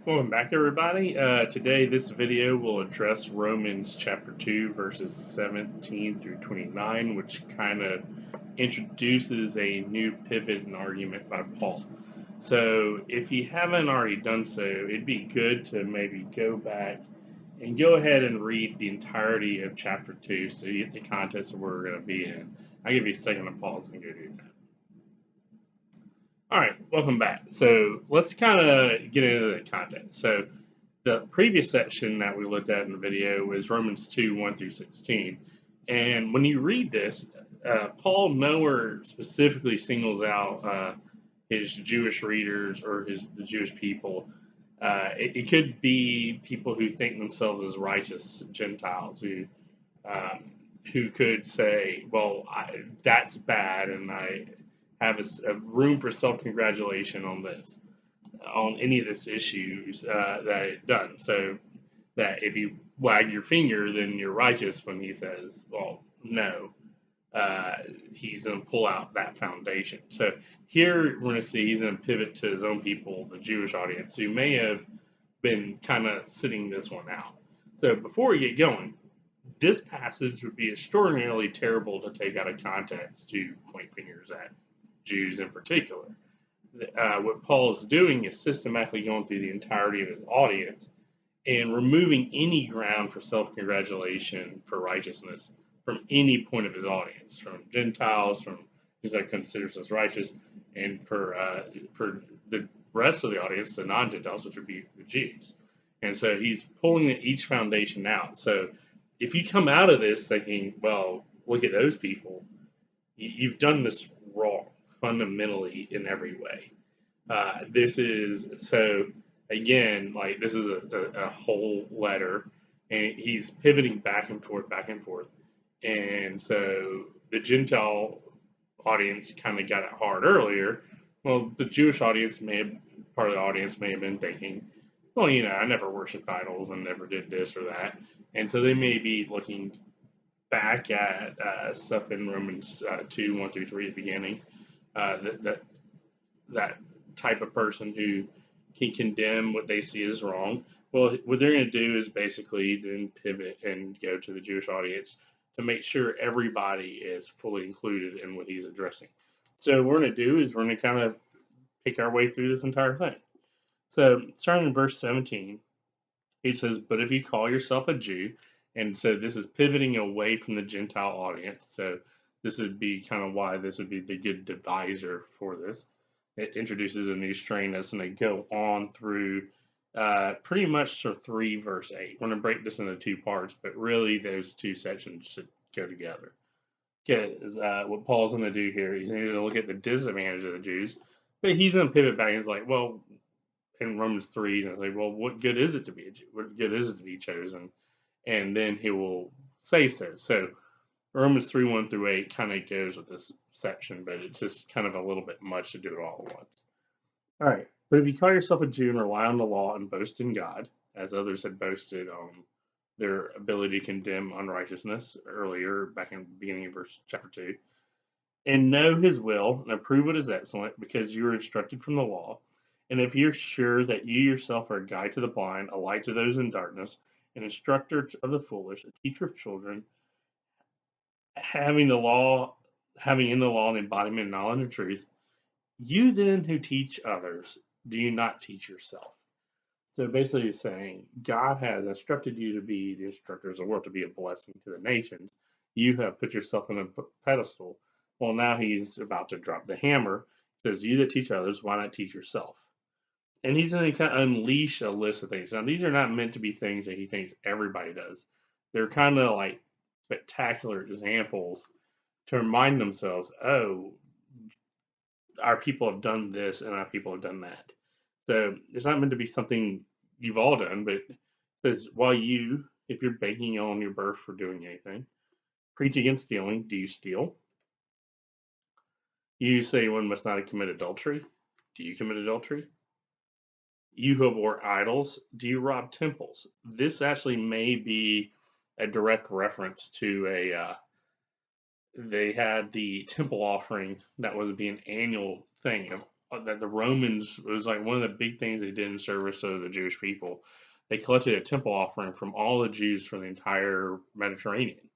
Welcome back, everybody. Today, this video will address Romans chapter 2, verses 17 through 29, which kind of introduces a new pivot and argument by Paul. So, if you haven't already done so, it'd be good to maybe go back and go ahead and read the entirety of chapter 2 so you get the context of where we're going to be in. I'll give you a second to pause and go do that. All right, welcome back. So let's kind of get into the context. So the previous section that we looked at in the video was Romans 2, 1 through 16. And when you read this, Paul nowhere specifically singles out his Jewish readers or the Jewish people. It could be people who think themselves as righteous Gentiles who could say, well, that's bad, and I have a room for self-congratulation on this, on any of this issues that it's done. So that if you wag your finger, then you're righteous when he says, well, no, he's going to pull out that foundation. So here we're going to see he's going to pivot to his own people, the Jewish audience, who may have been kind of sitting this one out. So before we get going, this passage would be extraordinarily terrible to take out of context to point fingers at Jews in particular. What Paul's doing is systematically going through the entirety of his audience and removing any ground for self-congratulation for righteousness from any point of his audience, from Gentiles, from those that considers us righteous, and for the rest of the audience, the non-Gentiles, which would be the Jews. And so he's pulling each foundation out. So if you come out of this thinking, well, look at those people, you've done this wrong fundamentally in every way. This is so again, like this is a whole letter, and he's pivoting back and forth, and so the Gentile audience kind of got it hard earlier. Well, the Jewish audience part of the audience may have been thinking, well, I never worshipped idols and never did this or that, and so they may be looking back at stuff in Romans 2, 1 through 3 at the beginning, that type of person who can condemn what they see as wrong. Well, what they're going to do is basically then pivot and go to the Jewish audience to make sure everybody is fully included in what he's addressing. So what we're going to do is we're going to kind of pick our way through this entire thing. So starting in verse 17, he says, but if you call yourself a Jew, and so this is pivoting away from the Gentile audience. So this would be kind of why this would be the good divisor for this. It introduces a new strain as and they go on through pretty much to 3 verse 8. We're going to break this into two parts, but really those two sections should go together. Because what Paul's going to do here, he's going to look at the disadvantage of the Jews, but he's going to pivot back and he's like, well, in Romans 3, he's going to say, well, what good is it to be a Jew? What good is it to be chosen? And then he will say so. So Romans 3, 1 through 8 kind of goes with this section, but it's just kind of a little bit much to do it all at once. All right. But if you call yourself a Jew and rely on the law and boast in God, as others had boasted on their ability to condemn unrighteousness earlier, back in the beginning of chapter 2, and know his will and approve what is excellent because you are instructed from the law, and if you're sure that you yourself are a guide to the blind, a light to those in darkness, an instructor of the foolish, a teacher of children, having in the law an embodiment of knowledge and truth, you then who teach others, do you not teach yourself? So basically he's saying God has instructed you to be the instructors of the world, to be a blessing to the nations. You have put yourself on a pedestal. Well, now he's about to drop the hammer. He says, you that teach others, why not teach yourself? And he's going to kind of unleash a list of things. Now, these are not meant to be things that he thinks everybody does. They're kind of like spectacular examples to remind themselves, oh, our people have done this and our people have done that. So it's not meant to be something you've all done, but it says, while you, if you're banking on your birth for doing anything, preach against stealing, do you steal? You say one must not commit adultery. Do you commit adultery? You who abhor idols, do you rob temples? This actually may be a direct reference to they had the temple offering that was be an annual thing of that the Romans was like one of the big things they did in service of the Jewish people. They collected a temple offering from all the Jews from the entire Mediterranean,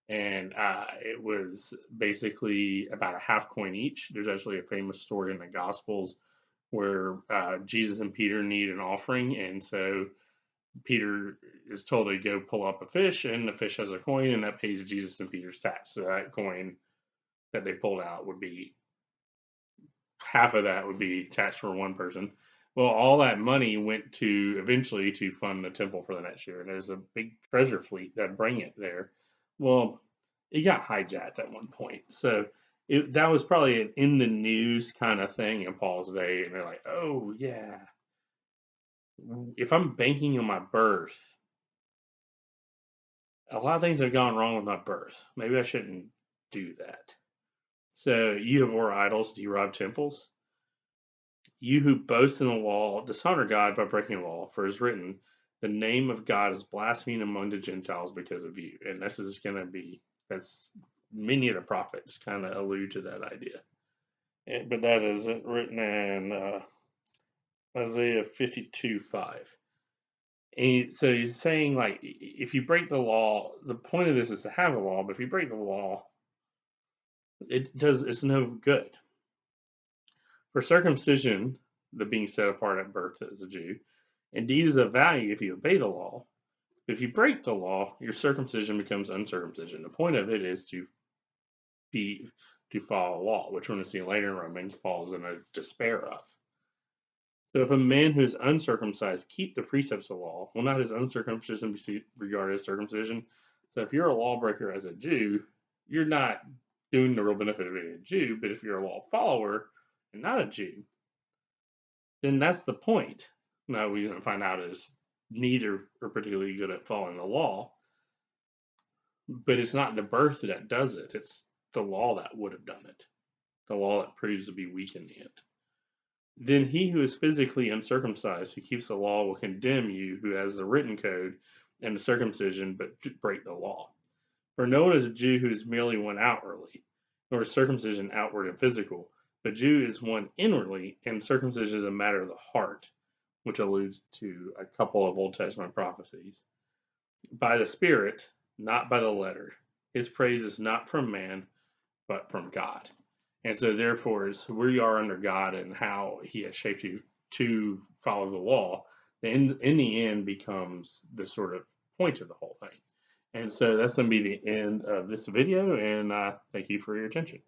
and it was basically about a half coin each. There's actually a famous story in the Gospels where Jesus and Peter need an offering, and so Peter is told to go pull up a fish, and the fish has a coin, and that pays Jesus and Peter's tax. So that coin that they pulled out would be half of that would be taxed for one person. Well, all that money went to eventually to fund the temple for the next year, and there's a big treasure fleet that bring it there. Well, it got hijacked at one point, so that was probably an in the news kind of thing in Paul's day, and they're like, "Oh yeah, if I'm banking on my birth, a lot of things have gone wrong with my birth. Maybe I shouldn't do that." So you have wore idols. Do you rob temples? You who boast in the law dishonor God by breaking the law, for it is written, the name of God is blasphemed among the Gentiles because of you. And this is going to be, that's many of the prophets kind of allude to that idea. But that is written in Isaiah 52:5. And so he's saying, like, if you break the law, the point of this is to have a law, but if you break the law, it's no good. For circumcision, the being set apart at birth as a Jew, indeed is of value if you obey the law. But if you break the law, your circumcision becomes uncircumcision. The point of it is to follow law, which we're going to see later in Romans, Paul is in a despair of. So if a man who is uncircumcised keep the precepts of law, will not his uncircumcision be regarded as circumcision? So if you're a lawbreaker as a Jew, you're not doing the real benefit of being a Jew, but if you're a law follower and not a Jew, then that's the point. Now, we going to find out is neither are particularly good at following the law, but it's not the birth that does it. It's the law that would have done it, the law that proves to be weak in the end. Then he who is physically uncircumcised, who keeps the law, will condemn you who has the written code and the circumcision, but break the law. For no one is a Jew who is merely one outwardly, nor is circumcision outward and physical. But Jew is one inwardly, and circumcision is a matter of the heart, which alludes to a couple of Old Testament prophecies. By the Spirit, not by the letter. His praise is not from man, but from God. And so, therefore, as we are under God and how He has shaped you to follow the law, in the end becomes the sort of point of the whole thing. And so that's going to be the end of this video, and thank you for your attention.